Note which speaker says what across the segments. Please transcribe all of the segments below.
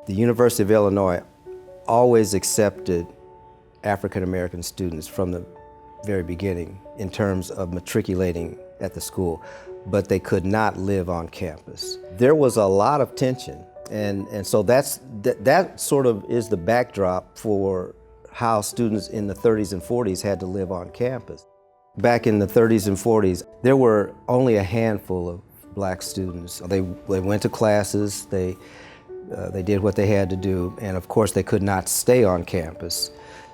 Speaker 1: The University of Illinois always accepted African American students from the very beginning in terms of matriculating at the school, but they could not live on campus. There was a lot of tension, and so that sort of is the backdrop for how students in the 30s and 40s had to live on campus. Back in the 30s and 40s, there were only a handful of black students. They went to classes, they did what they had to do, and of course they could not stay on campus.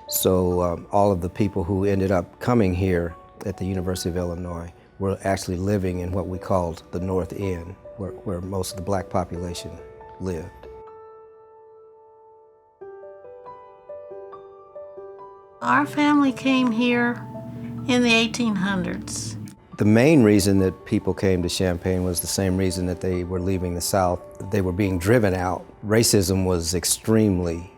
Speaker 1: So all of the people who ended up coming here at the University of Illinois were actually living in what we called the North End, where most of the black population lived.
Speaker 2: Our family came here in the 1800s.
Speaker 1: The main reason that people came to Champaign was the same reason that they were leaving the South. They were being driven out. Racism was extremely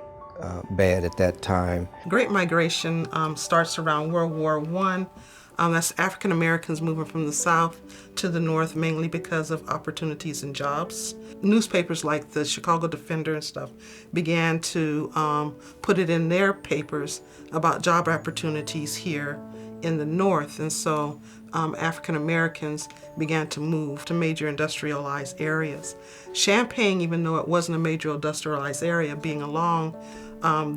Speaker 1: bad at that time.
Speaker 3: Great Migration starts around World War I. That's African Americans moving from the South to the North, mainly because of opportunities and jobs. Newspapers like the Chicago Defender and stuff began to put it in their papers about job opportunities here in the North, and so African Americans began to move to major industrialized areas. Champaign, even though it wasn't a major industrialized area, being along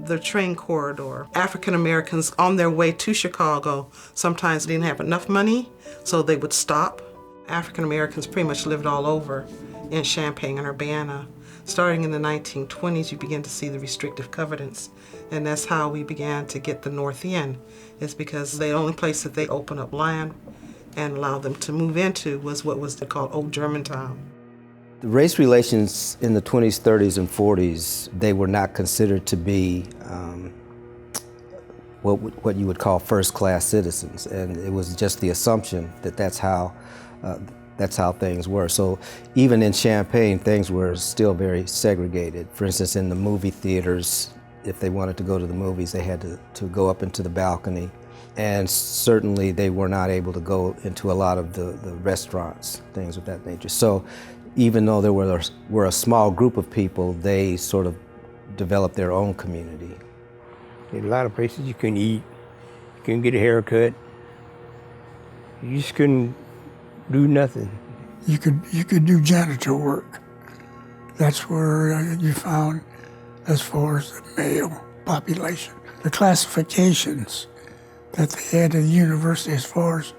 Speaker 3: the train corridor, African Americans on their way to Chicago sometimes didn't have enough money, so they would stop. African Americans pretty much lived all over in Champaign and Urbana. Starting in the 1920s, you begin to see the restrictive covenants, and that's how we began to get the North End. It's because the only place that they opened up land and allowed them to move into was what was called Old Germantown.
Speaker 1: The race relations in the 20s, 30s, and 40s, they were not considered to be what you would call first-class citizens, and it was just the assumption that that's how things were. So even in Champaign, things were still very segregated. For instance, in the movie theaters, if they wanted to go to the movies, they had to go up into the balcony. And certainly they were not able to go into a lot of the restaurants, things of that nature. So even though there were a small group of people, they sort of developed their own community.
Speaker 4: In a lot of places you couldn't eat, you couldn't get a haircut, you just couldn't do nothing.
Speaker 5: You could do janitor work. That's where you found, as far as the male population, the classifications that they had at the university as far as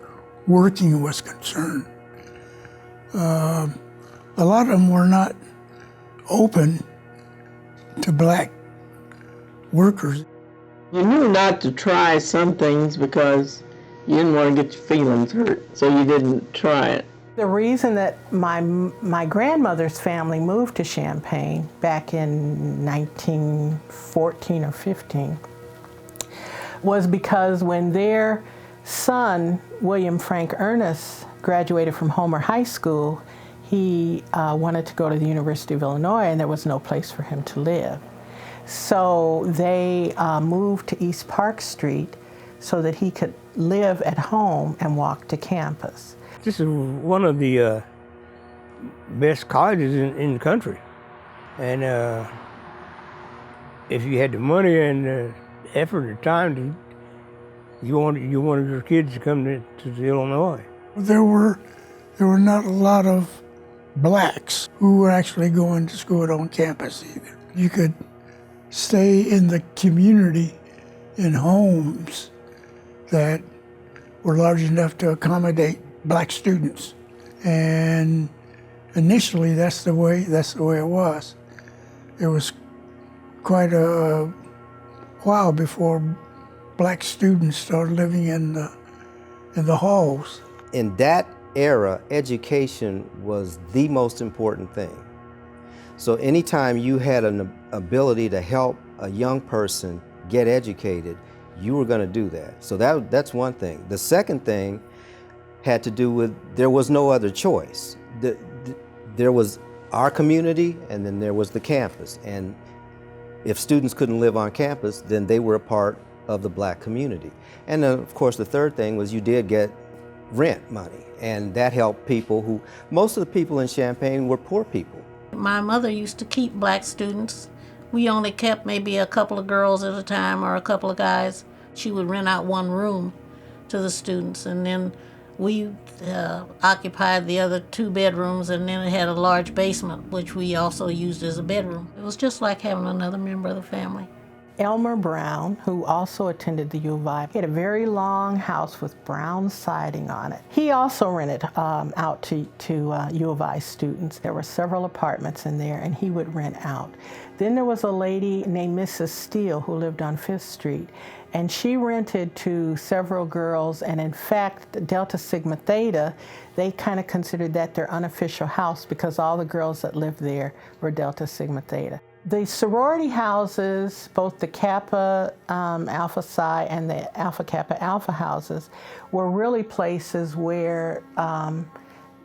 Speaker 5: working was concerned. A lot of them were not open to black workers.
Speaker 6: You knew not to try some things because you didn't want to get your feelings hurt, so you didn't try it.
Speaker 7: The reason that my grandmother's family moved to Champaign back in 1914 or 15 was because when their son, William Frank Ernest, graduated from Homer High School, he wanted to go to the University of Illinois, and there was no place for him to live. So they moved to East Park Street so that he could live at home and walk to campus.
Speaker 4: This is one of the best colleges in the country. And if you had the money and effort and time, you wanted your kids to come to Illinois.
Speaker 5: There were not a lot of blacks who were actually going to school on campus either. You could stay in the community in homes that were large enough to accommodate black students. And initially that's the way it was. It was quite a while before black students started living in the halls.
Speaker 1: In that era, education was the most important thing. So anytime you had an ability to help a young person get educated, you were going to do that. So that's one thing. The second thing had to do with there was no other choice. There was our community, and then there was the campus. And if students couldn't live on campus, then they were a part of the black community. And then, of course, the third thing was you did get rent money, and that helped people who, most of the people in Champaign were poor people.
Speaker 2: My mother used to keep black students we only kept maybe a couple of girls at a time or a couple of guys. She would rent out one room to the students, and then we occupied the other 2 bedrooms, and then it had a large basement, which we also used as a bedroom. It was just like having another member of the family.
Speaker 7: Elmer Brown, who also attended the U of I, he had a very long house with brown siding on it. He also rented out to U of I students. There were several apartments in there, and he would rent out. Then there was a lady named Mrs. Steele who lived on 5th Street, and she rented to several girls, and in fact, Delta Sigma Theta, they kind of considered that their unofficial house because all the girls that lived there were Delta Sigma Theta. The sorority houses, both the Kappa Alpha Psi and the Alpha Kappa Alpha houses, were really places where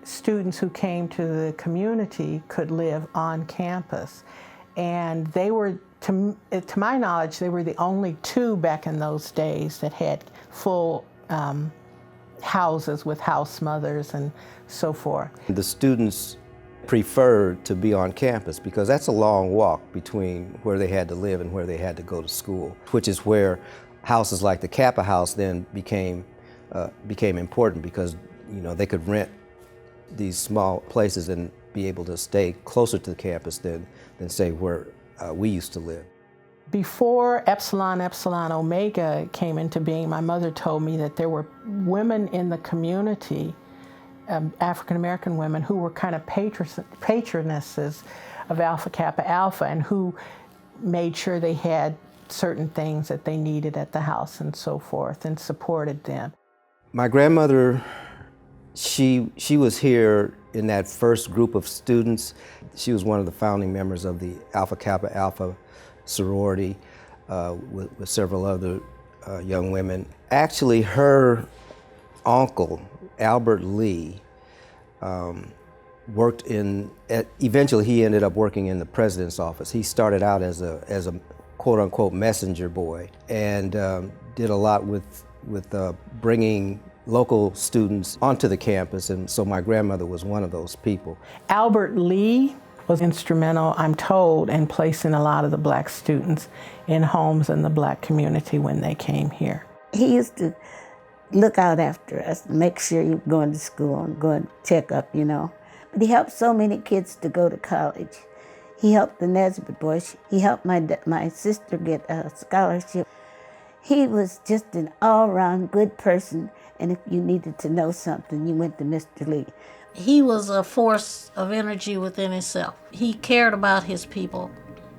Speaker 7: students who came to the community could live on campus. And they were, to my knowledge, they were the only 2 back in those days that had full houses with house mothers and so forth.
Speaker 1: The students preferred to be on campus because that's a long walk between where they had to live and where they had to go to school, which is where houses like the Kappa House then became important because they could rent these small places and be able to stay closer to the campus than say where we used to live.
Speaker 7: Before Epsilon Omega came into being, my mother told me that there were women in the community, African American women, who were kind of patronesses of Alpha Kappa Alpha and who made sure they had certain things that they needed at the house and so forth, and supported them.
Speaker 1: My grandmother, she was here in that first group of students. She was one of the founding members of the Alpha Kappa Alpha sorority with several other young women. Actually, her uncle, Albert Lee, worked eventually he ended up working in the president's office. He started out as a quote-unquote messenger boy and did a lot with bringing local students onto the campus, and so my grandmother was one of those people.
Speaker 7: Albert Lee was instrumental, I'm told, in placing a lot of the black students in homes in the black community when they came here.
Speaker 8: He used to look out after us, make sure you were going to school and going to check up, But he helped so many kids to go to college. He helped the Nesbitt boys. He helped my sister get a scholarship. He was just an all-around good person, and if you needed to know something, you went to Mr. Lee.
Speaker 2: He was a force of energy within himself. He cared about his people.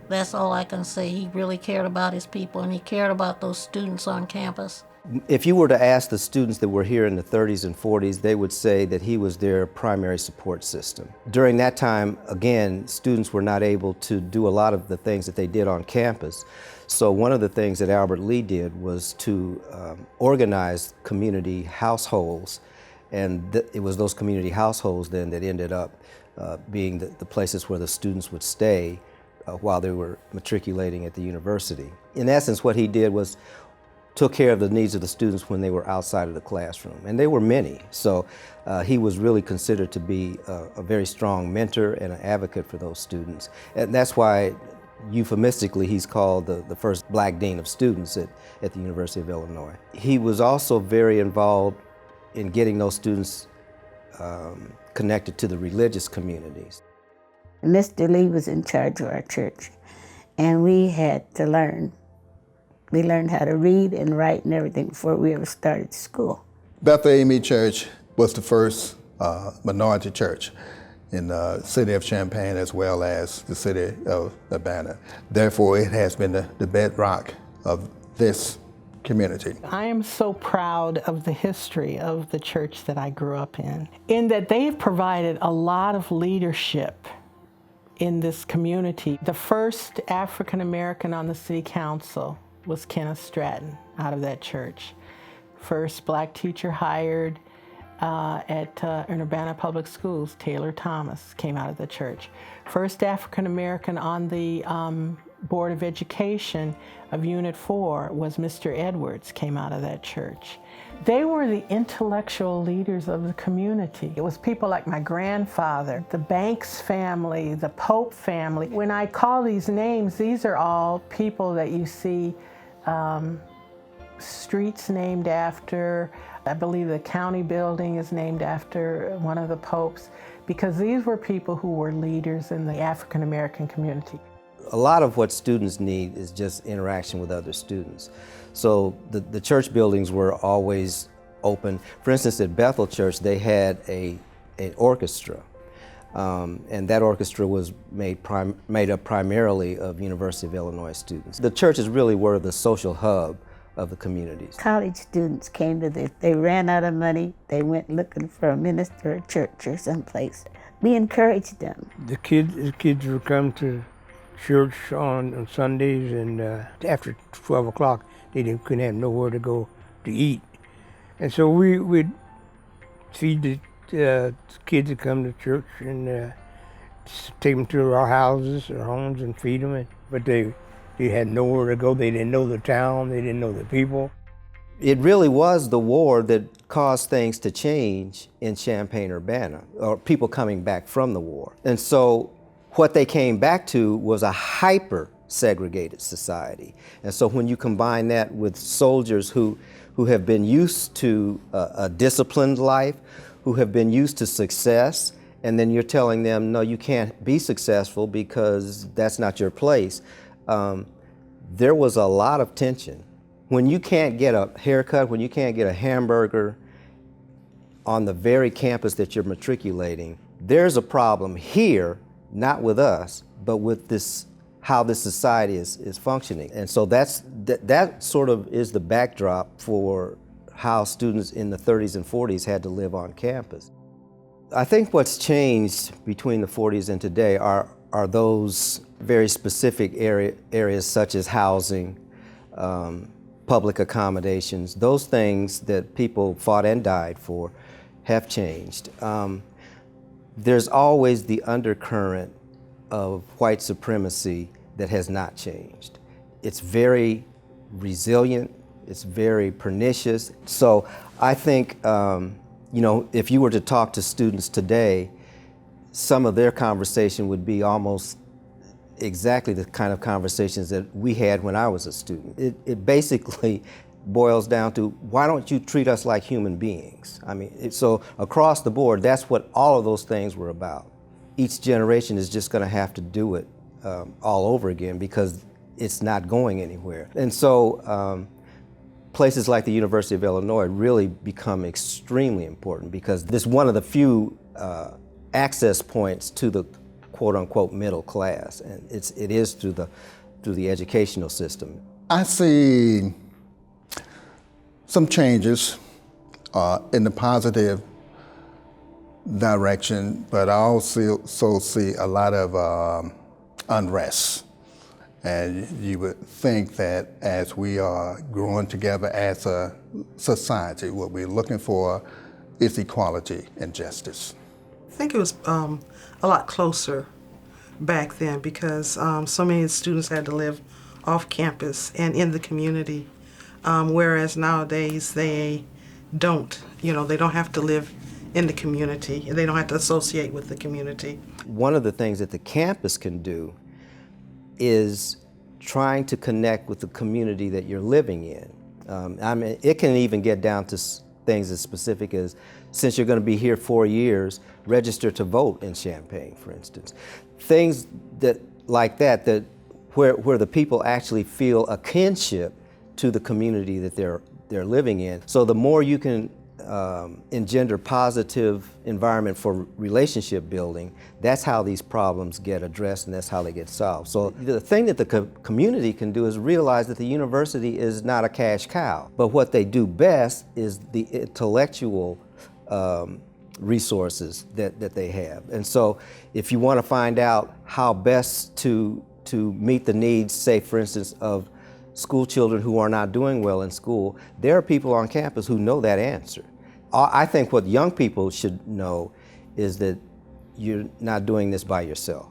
Speaker 2: That's all I can say. He really cared about his people, and he cared about those students on campus.
Speaker 1: If you were to ask the students that were here in the 30s and 40s, they would say that he was their primary support system. During that time, again, students were not able to do a lot of the things that they did on campus. So one of the things that Albert Lee did was to organize community households, and it was those community households then that ended up being the places where the students would stay while they were matriculating at the university. In essence, what he did was took care of the needs of the students when they were outside of the classroom, and they were many. So he was really considered to be a very strong mentor and an advocate for those students. And that's why, euphemistically, he's called the first black dean of students at the University of Illinois. He was also very involved in getting those students connected to the religious communities.
Speaker 8: Mr. Lee was in charge of our church, and we had to learn. We learned how to read and write and everything before we ever started school.
Speaker 9: Beth AME Church was the first minority church in the city of Champaign as well as the city of Urbana. Therefore, it has been the bedrock of this community.
Speaker 7: I am so proud of the history of the church that I grew up in that they have provided a lot of leadership in this community. The first African American on the city council was Kenneth Stratton out of that church. First black teacher hired in Urbana Public Schools, Taylor Thomas, came out of the church. First African American on the Board of Education of Unit 4 was Mr. Edwards, came out of that church. They were the intellectual leaders of the community. It was people like my grandfather, the Banks family, the Pope family. When I call these names, these are all people that you see streets named after. I believe the county building is named after one of the popes, because these were people who were leaders in the African American community.
Speaker 1: A lot of what students need is just interaction with other students. So the church buildings were always open. For instance, at Bethel Church, they had an orchestra. And that orchestra was made up primarily of University of Illinois students. The churches really were the social hub of the communities.
Speaker 8: College students came to this. They ran out of money. They went looking for a minister or church or someplace. We encouraged them.
Speaker 4: The kids would come to church on Sundays, and after 12 o'clock, they couldn't have nowhere to go to eat. And so we'd feed the kids that come to church and take them to our houses or homes and feed them. But they had nowhere to go. They didn't know the town. They didn't know the people.
Speaker 1: It really was the war that caused things to change in Champaign-Urbana, or people coming back from the war. And so what they came back to was a hyper-segregated society. And so when you combine that with soldiers who have been used to a disciplined life, who have been used to success, and then you're telling them, no, you can't be successful because that's not your place. There was a lot of tension. When you can't get a haircut, when you can't get a hamburger on the very campus that you're matriculating, there's a problem here, not with us, but with this, how this society is functioning. And so that sort of is the backdrop for how students in the 30s and 40s had to live on campus. I think what's changed between the 40s and today are those very specific areas such as housing, public accommodations. Those things that people fought and died for have changed. There's always the undercurrent of white supremacy that has not changed. It's very resilient, it's very pernicious. So I think, if you were to talk to students today, some of their conversation would be almost exactly the kind of conversations that we had when I was a student. It basically boils down to, why don't you treat us like human beings? I mean, so across the board, that's what all of those things were about. Each generation is just gonna have to do it all over again because it's not going anywhere. And so places like the University of Illinois really become extremely important because this is one of the few access points to the quote-unquote middle class, and it is through the educational system.
Speaker 9: I see some changes in the positive direction, but I also see a lot of unrest. And you would think that as we are growing together as a society, what we're looking for is equality and justice.
Speaker 3: I think it was a lot closer back then because so many students had to live off campus and in the community, whereas nowadays they don't. They don't have to live in the community. They don't have to associate with the community.
Speaker 1: One of the things that the campus can do is trying to connect with the community that you're living in. I mean, it can even get down to things as specific as, since you're going to be here 4 years, register to vote in Champaign, for instance. Things like that where the people actually feel a kinship to the community that they're living in. So the more you can engender positive environment for relationship building, that's how these problems get addressed and that's how they get solved. So the thing that the community can do is realize that the university is not a cash cow, but what they do best is the intellectual resources that they have. And so if you want to find out how best to meet the needs, say for instance, of school children who are not doing well in school, there are people on campus who know that answer. I think what young people should know is that you're not doing this by yourself.